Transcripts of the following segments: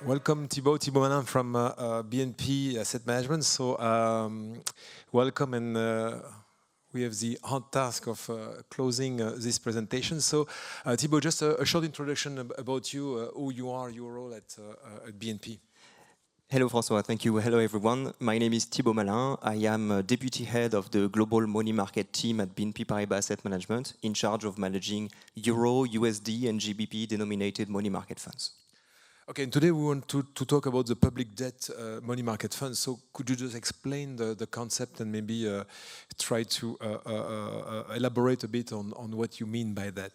Welcome, Thibault Malin from BNP Asset Management. So, welcome, and we have the hard task of closing this presentation. So, Thibault, just a short introduction about you, who you are, your role at BNP. Hello, François. Thank you. Hello, everyone. My name is Thibault Malin. I am Deputy Head of the Global Money Market Team at BNP Paribas Asset Management, in charge of managing Euro, USD, and GBP denominated money market funds. Okay, and today we want to talk about the public debt money market fund. So could you just explain the concept and maybe try to elaborate a bit on what you mean by that?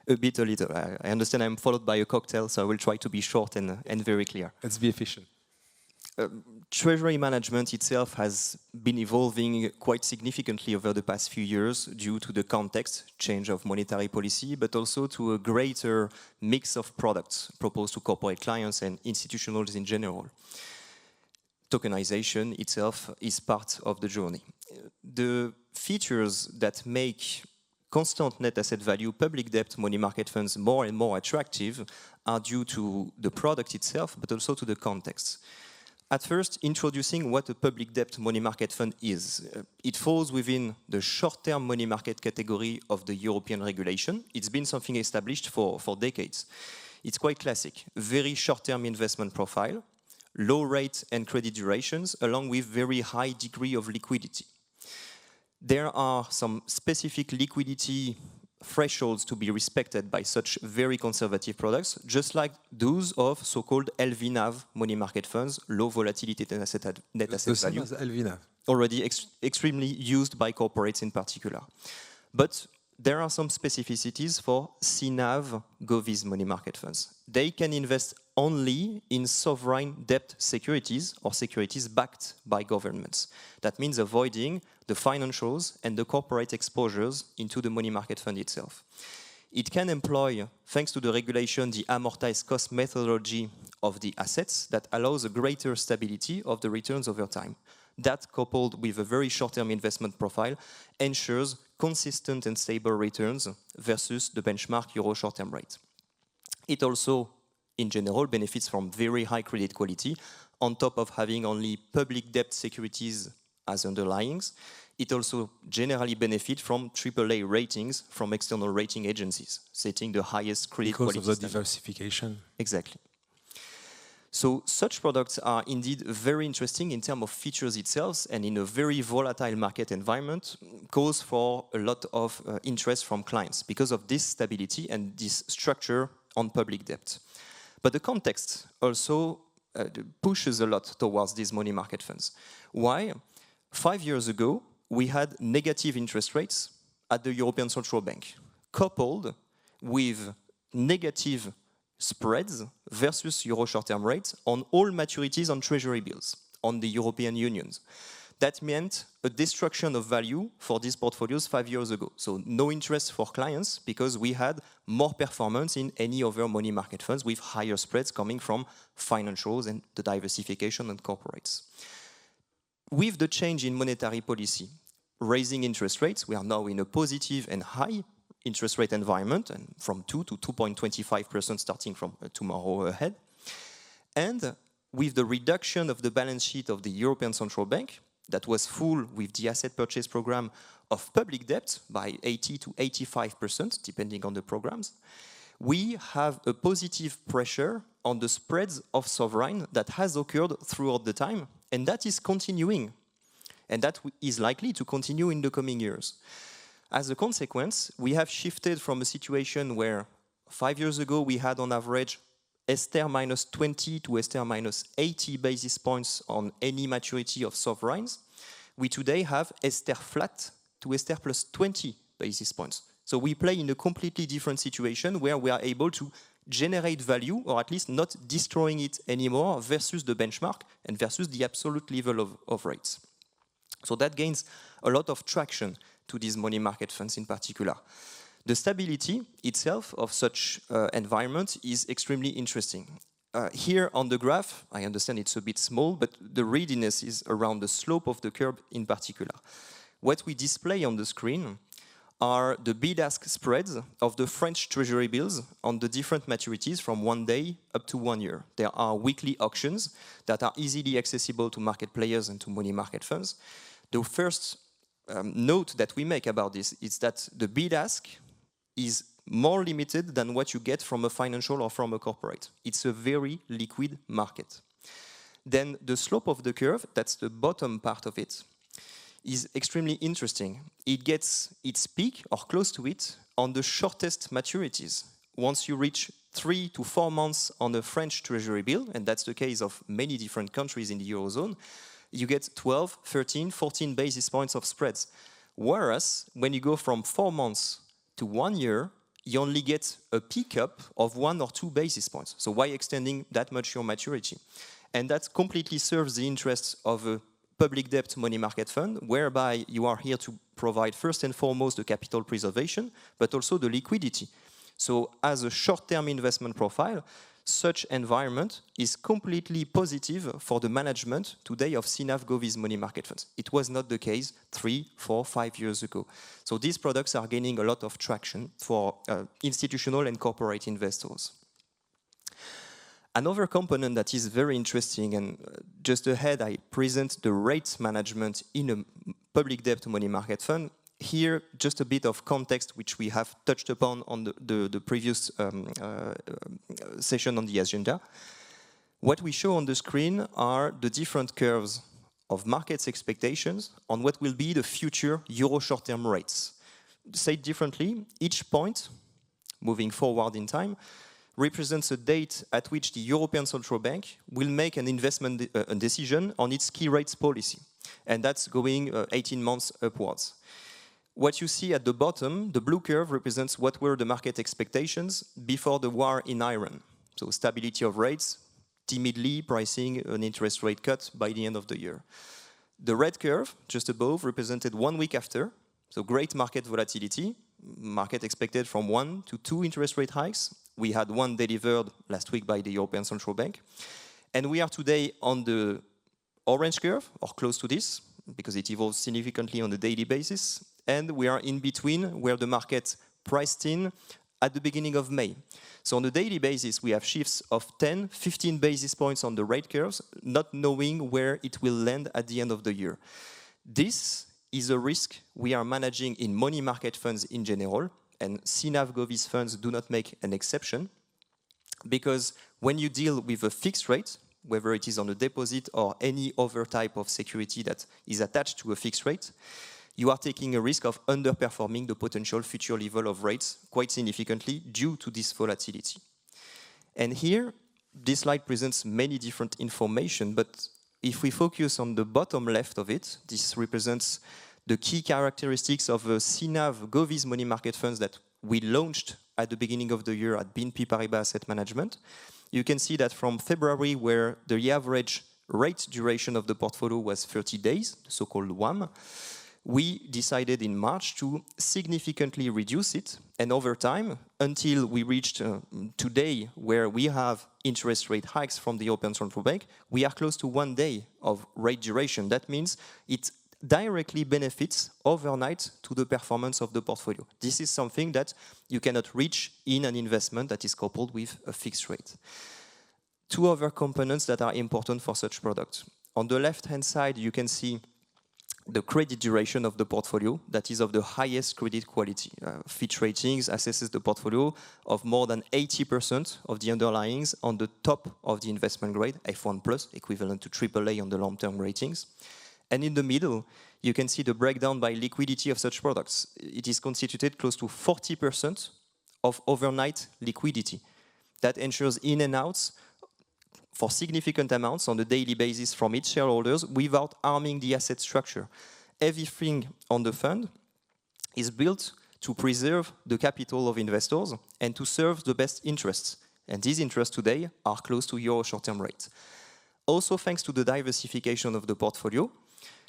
A little. I understand I'm followed by a cocktail, so I will try to be short and very clear. Let's be efficient. Treasury management itself has been evolving quite significantly over the past few years due to the context, change of monetary policy, but also to a greater mix of products proposed to corporate clients and institutionals in general. Tokenization itself is part of the journey. The features that make constant net asset value public debt money market funds more and more attractive are due to the product itself, but also to the context. At first, introducing what a public debt money market fund is. It falls within the short-term money market category of the European regulation. It's been something established for decades. It's quite classic. Very short-term investment profile, low rate and credit durations, along with very high degree of liquidity. There are some specific liquidity thresholds to be respected by such very conservative products, just like those of so-called LVNAV money market funds, low volatility net asset value, as LVNAV. Already extremely used by corporates in particular. But there are some specificities for CNAV govies money market funds. They can invest only in sovereign debt securities or securities backed by governments. That means avoiding the financials and the corporate exposures into the money market fund itself. It can employ, thanks to the regulation, the amortized cost methodology of the assets that allows a greater stability of the returns over time. That, coupled with a very short-term investment profile, ensures consistent and stable returns versus the benchmark Euro short-term rate. It also, in general, benefits from very high credit quality, on top of having only public debt securities as underlyings. It also generally benefits from AAA ratings from external rating agencies, setting the highest credit quality. Because of the diversification. Exactly. So such products are indeed very interesting in terms of features itself, and in a very volatile market environment, cause for a lot of interest from clients because of this stability and this structure on public debt. But the context also pushes a lot towards these money market funds. Why? 5 years ago, we had negative interest rates at the European Central Bank, coupled with negative spreads versus Euro short-term rates on all maturities on treasury bills on the European Union. That meant a destruction of value for these portfolios 5 years ago. So no interest for clients because we had more performance in any other money market funds with higher spreads coming from financials and the diversification and corporates. With the change in monetary policy, raising interest rates, we are now in a positive and high interest rate environment, and from 2 to 2.25% starting from tomorrow ahead. And with the reduction of the balance sheet of the European Central Bank, that was full with the asset purchase program of public debt by 80 to 85%, depending on the programs, we have a positive pressure on the spreads of sovereign that has occurred throughout the time, and that is continuing. And that is likely to continue in the coming years. As a consequence, we have shifted from a situation where 5 years ago we had on average STR minus 20 to STR minus 80 basis points on any maturity of sovereigns. We today have STR flat to STR plus 20 basis points. So we play in a completely different situation where we are able to generate value, or at least not destroying it anymore, versus the benchmark and versus the absolute level of rates. So that gains a lot of traction to these money market funds in particular. The stability itself of such environment is extremely interesting. Here on the graph, I understand it's a bit small, but the readiness is around the slope of the curve in particular. What we display on the screen are the bid-ask spreads of the French Treasury bills on the different maturities from 1 day up to 1 year. There are weekly auctions that are easily accessible to market players and to money market funds. The first note that we make about this is that the bid-ask is more limited than what you get from a financial or from a corporate. It's a very liquid market. Then the slope of the curve, that's the bottom part of it, is extremely interesting. It gets its peak, or close to it, on the shortest maturities. Once you reach 3 to 4 months on a French Treasury bill, and that's the case of many different countries in the Eurozone, you get 12, 13, 14 basis points of spreads. Whereas, when you go from 4 months to 1 year, you only get a pickup of 1 or 2 basis points. So why extending that much your maturity? And that completely serves the interests of a public debt money market fund, whereby you are here to provide first and foremost the capital preservation, but also the liquidity. So as a short-term investment profile, such environment is completely positive for the management today of CNAV Govies money market funds. It was not the case 3, 4, 5 years ago. So these products are gaining a lot of traction for institutional and corporate investors. Another component that is very interesting, and just ahead I present the rate management in a public debt money market fund. Here, just a bit of context which we have touched upon on the previous session on the agenda. What we show on the screen are the different curves of markets expectations on what will be the future Euro short-term rates. Said differently, each point, moving forward in time, represents a date at which the European Central Bank will make an investment decision on its key rates policy. And that's going 18 months upwards. What you see at the bottom, the blue curve, represents what were the market expectations before the war in Iran. So stability of rates, timidly pricing an interest rate cut by the end of the year. The red curve, just above, represented 1 week after. So great market volatility. Market expected from 1 to 2 interest rate hikes. We had one delivered last week by the European Central Bank. And we are today on the orange curve, or close to this, because it evolves significantly on a daily basis. And we are in between, where the market priced in at the beginning of May. So on a daily basis, we have shifts of 10, 15 basis points on the rate curves, not knowing where it will land at the end of the year. This is a risk we are managing in money market funds in general, and CNAV Govies funds do not make an exception, because when you deal with a fixed rate, whether it is on a deposit or any other type of security that is attached to a fixed rate, you are taking a risk of underperforming the potential future level of rates quite significantly due to this volatility. And here, this slide presents many different information, but if we focus on the bottom left of it, this represents the key characteristics of a CNAV Govies money market funds that we launched at the beginning of the year at BNP Paribas Asset Management. You can see that from February, where the average rate duration of the portfolio was 30 days, the so-called WAM, we decided in March to significantly reduce it, and over time, until we reached today, where we have interest rate hikes from the European Central Bank, we are close to 1 day of rate duration. That means it directly benefits overnight to the performance of the portfolio. This is something that you cannot reach in an investment that is coupled with a fixed rate. 2 other components that are important for such products. On the left-hand side, you can see the credit duration of the portfolio that is of the highest credit quality. Fitch Ratings assesses the portfolio of more than 80% of the underlyings on the top of the investment grade, F1+, equivalent to AAA on the long-term ratings. And in the middle, you can see the breakdown by liquidity of such products. It is constituted close to 40% of overnight liquidity. That ensures in and outs for significant amounts on a daily basis from its shareholders without harming the asset structure. Everything on the fund is built to preserve the capital of investors and to serve the best interests. And these interests today are close to Euro short-term rates. Also, thanks to the diversification of the portfolio,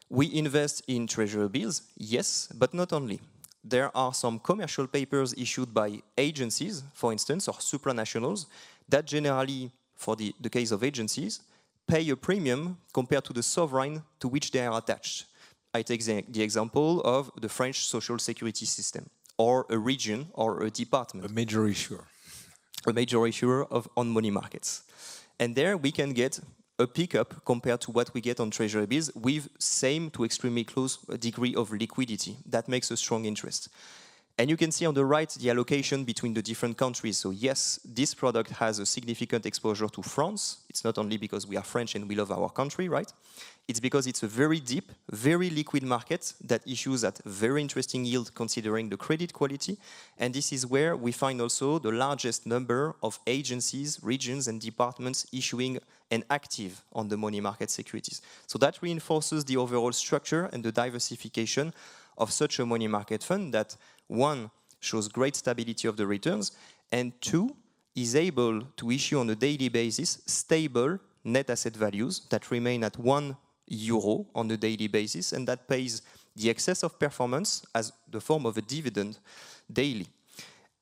we invest in treasury bills, yes, but not only. There are some commercial papers issued by agencies, for instance, or supranationals, that generally, for the case of agencies, pay a premium compared to the sovereign to which they are attached. I take the example of the French social security system. or a region or a department. A major issuer. A major issuer on money markets. And there we can get a pickup compared to what we get on treasury bills with same to extremely close degree of liquidity. That makes a strong interest. And you can see on the right the allocation between the different countries. So yes, this product has a significant exposure to France. It's not only because we are French and we love our country, right? It's because it's a very deep, very liquid market that issues at very interesting yield considering the credit quality. And this is where we find also the largest number of agencies, regions and departments issuing and active on the money market securities. So that reinforces the overall structure and the diversification of such a money market fund that, one, shows great stability of the returns, and two, is able to issue on a daily basis stable net asset values that remain at €1 on a daily basis, and that pays the excess of performance as the form of a dividend daily.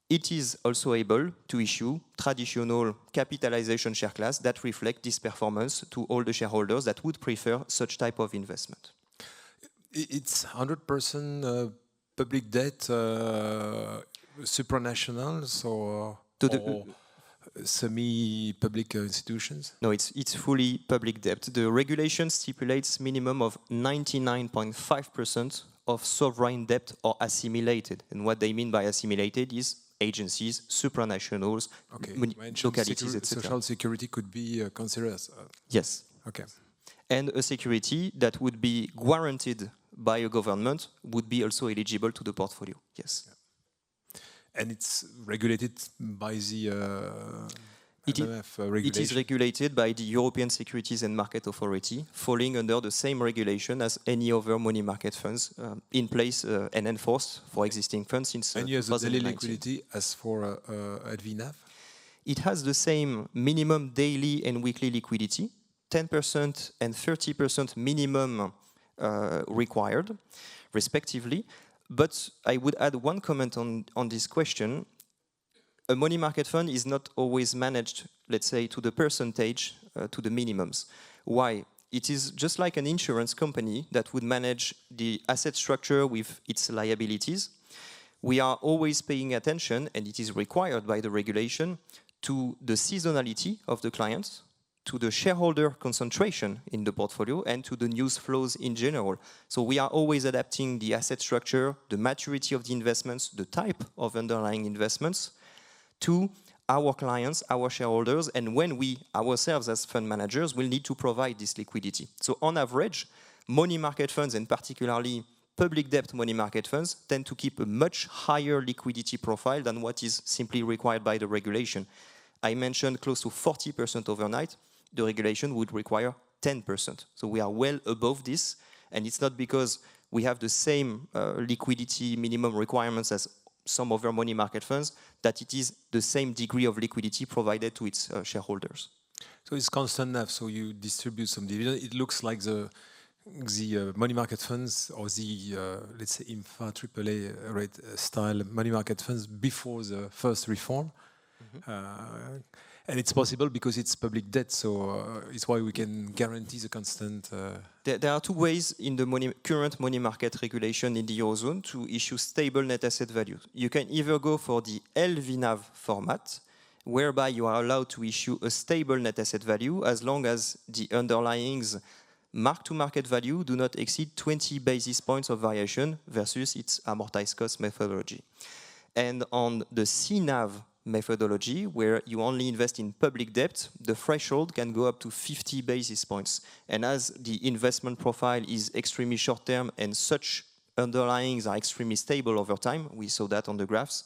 It is also able to issue traditional capitalization share class that reflect this performance to all the shareholders that would prefer such type of investment. It's 100% public debt, supranationals or semi-public institutions? No, it's fully public debt. The regulation stipulates minimum of 99.5% of sovereign debt or assimilated. And what they mean by assimilated is agencies, supranationals, localities, etc. Social security could be considered as... Yes. Okay. And a security that would be guaranteed by a government would be also eligible to the portfolio. Yes. Yeah. And it's regulated by the MMF regulation? It is regulated by the European Securities and Market Authority, falling under the same regulation as any other money market funds in place and enforced for existing funds since 2019. And you have the daily liquidity as for at VNAV? It has the same minimum daily and weekly liquidity, 10% and 30% minimum required, respectively. But I would add one comment on this question. A money market fund is not always managed, let's say, to the percentage, to the minimums. Why? It is just like an insurance company that would manage the asset structure with its liabilities. We are always paying attention, and it is required by the regulation, to the seasonality of the clients, to the shareholder concentration in the portfolio, and to the news flows in general. So we are always adapting the asset structure, the maturity of the investments, the type of underlying investments to our clients, our shareholders, and when we ourselves as fund managers will need to provide this liquidity. So on average, money market funds, and particularly public debt money market funds, tend to keep a much higher liquidity profile than what is simply required by the regulation. I mentioned close to 40% overnight. The regulation would require 10%. So we are well above this, and it's not because we have the same liquidity minimum requirements as some other money market funds that it is the same degree of liquidity provided to its shareholders. So it's constant enough, so you distribute some dividend. It looks like the money market funds or the, let's say, INFA AAA rate style money market funds before the first reform. Mm-hmm. And it's possible because it's public debt, so it's why we can guarantee the constant... There are two ways in the current money market regulation in the Eurozone to issue stable net asset value. You can either go for the LVNAV format, whereby you are allowed to issue a stable net asset value as long as the underlyings mark-to-market value do not exceed 20 basis points of variation versus its amortized cost methodology. And on the CNAV methodology, where you only invest in public debt, the threshold can go up to 50 basis points. And as the investment profile is extremely short-term and such underlyings are extremely stable over time, we saw that on the graphs,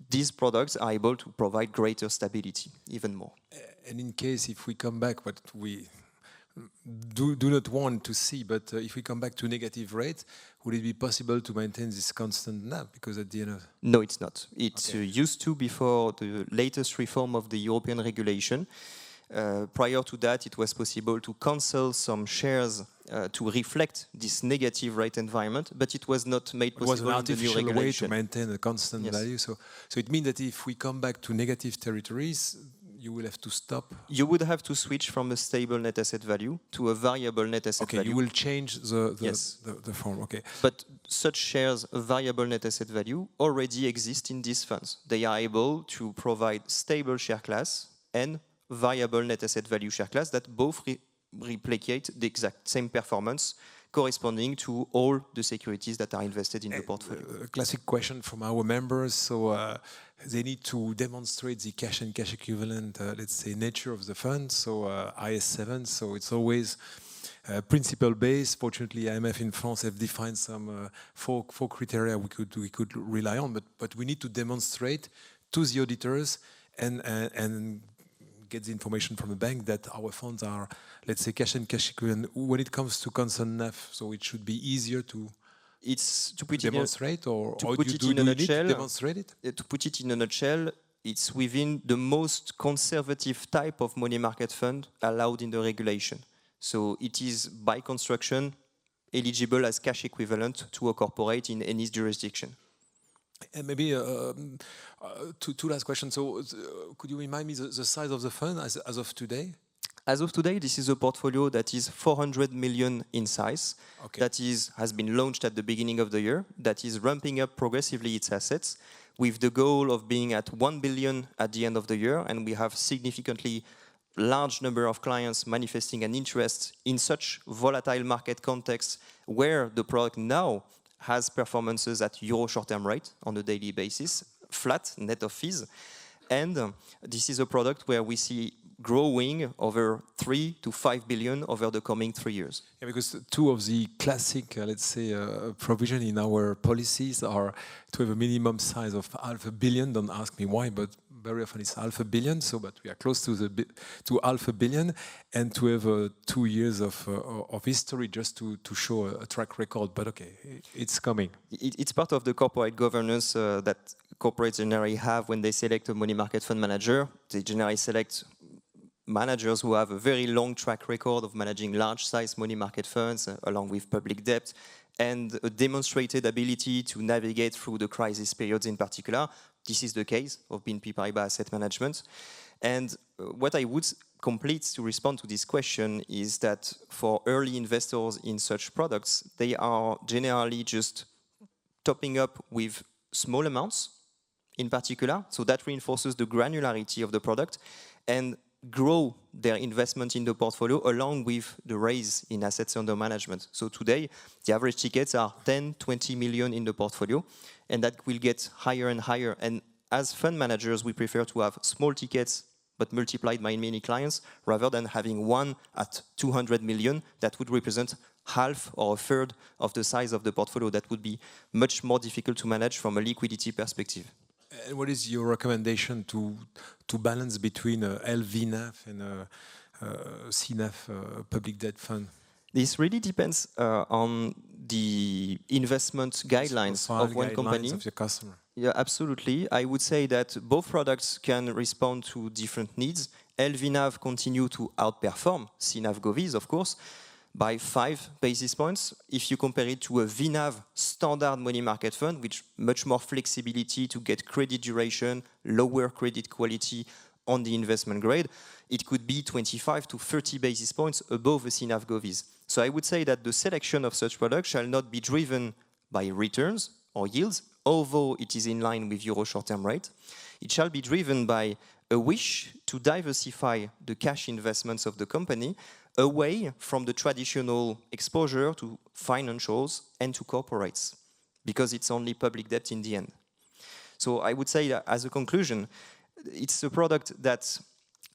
these products are able to provide greater stability, even more. And in case if we come back, what we do not want to see, but if we come back to negative rate, would it be possible to maintain this constant NAV? Because at the end of... No, it's not. It used to before the latest reform of the European regulation. Prior to that, it was possible to cancel some shares to reflect this negative rate environment, but it was not made possible in the new regulation. It was an artificial way to maintain a constant value. So it means that if we come back to negative territories, you will have to stop. You would have to switch from a stable net asset value to a variable net asset value. Okay, you will change Yes. the form. Okay. But such shares, a variable net asset value, already exist in these funds. They are able to provide stable share class and variable net asset value share class that both replicate the exact same performance corresponding to all the securities that are invested in the portfolio. A classic question from our members. So they need to demonstrate the cash and cash equivalent, let's say, nature of the fund. So IS7. So it's always principle based. Fortunately, IMF in France have defined some four criteria we could rely on. But we need to demonstrate to the auditors and get the information from the bank that our funds are, let's say, cash and cash equivalent when it comes to concern NAF. So it should be easier to demonstrate, or to put it in a nutshell. Demonstrate it? To put it in a nutshell, it's within the most conservative type of money market fund allowed in the regulation. So it is by construction eligible as cash equivalent to a corporate in any jurisdiction. And maybe two last questions. So could you remind me the size of the fund as of today? As of today, this is a portfolio that is 400 million in size. Okay. That has been launched at the beginning of the year. That is ramping up progressively its assets with the goal of being at 1 billion at the end of the year. And we have significantly large number of clients manifesting an interest in such volatile market context where the product now has performances at euro short-term rate on a daily basis, flat, net of fees. And this is a product where we see growing over 3 to 5 billion over the coming 3 years. Yeah, because two of the classic, let's say, provision in our policies are to have a minimum size of $500 million. Don't ask me why, but very often it's $500 million. So, but we are close to $500 million, and to have 2 years of history just to show a track record. But okay, it's coming. It's part of the corporate governance that corporates generally have when they select a money market fund manager. They generally select managers who have a very long track record of managing large size money market funds along with public debt and a demonstrated ability to navigate through the crisis periods in particular. This is the case of BNP Paribas Asset Management. And what I would complete to respond to this question is that for early investors in such products, they are generally just topping up with small amounts in particular. So that reinforces the granularity of the product and grow their investment in the portfolio along with the raise in assets under management. So today, the average tickets are 10, 20 million in the portfolio, and that will get higher and higher. And as fund managers, we prefer to have small tickets but multiplied by many clients rather than having one at 200 million that would represent half or a third of the size of the portfolio. That would be much more difficult to manage from a liquidity perspective. And what is your recommendation to balance between LVNAV and CNAV public debt fund? This really depends on the investment guidelines of one company. Of your customer. Yeah, absolutely. I would say that both products can respond to different needs. LVNAV continue to outperform CNAV govies, of course, by 5 basis points. If you compare it to a VNAV standard money market fund, which much more flexibility to get credit duration, lower credit quality on the investment grade, it could be 25 to 30 basis points above a CNAV govies. So I would say that the selection of such products shall not be driven by returns or yields, although it is in line with euro short-term rate. It shall be driven by a wish to diversify the cash investments of the company away from the traditional exposure to financials and to corporates, because it's only public debt in the end. So I would say that as a conclusion, it's a product that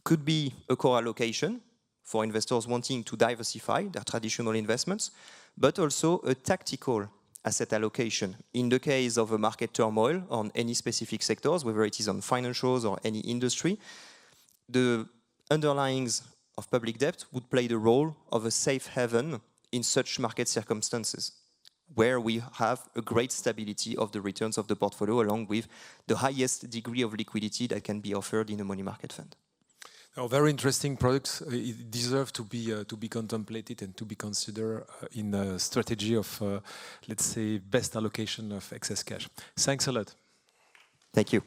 could be a core allocation for investors wanting to diversify their traditional investments, but also a tactical asset allocation in the case of a market turmoil on any specific sectors, whether it is on financials or any industry. The underlyings of public debt would play the role of a safe haven in such market circumstances, where we have a great stability of the returns of the portfolio along with the highest degree of liquidity that can be offered in a money market fund. Oh, very interesting products. It deserve to be contemplated and to be considered in a strategy of, let's say, best allocation of excess cash. Thanks a lot. Thank you.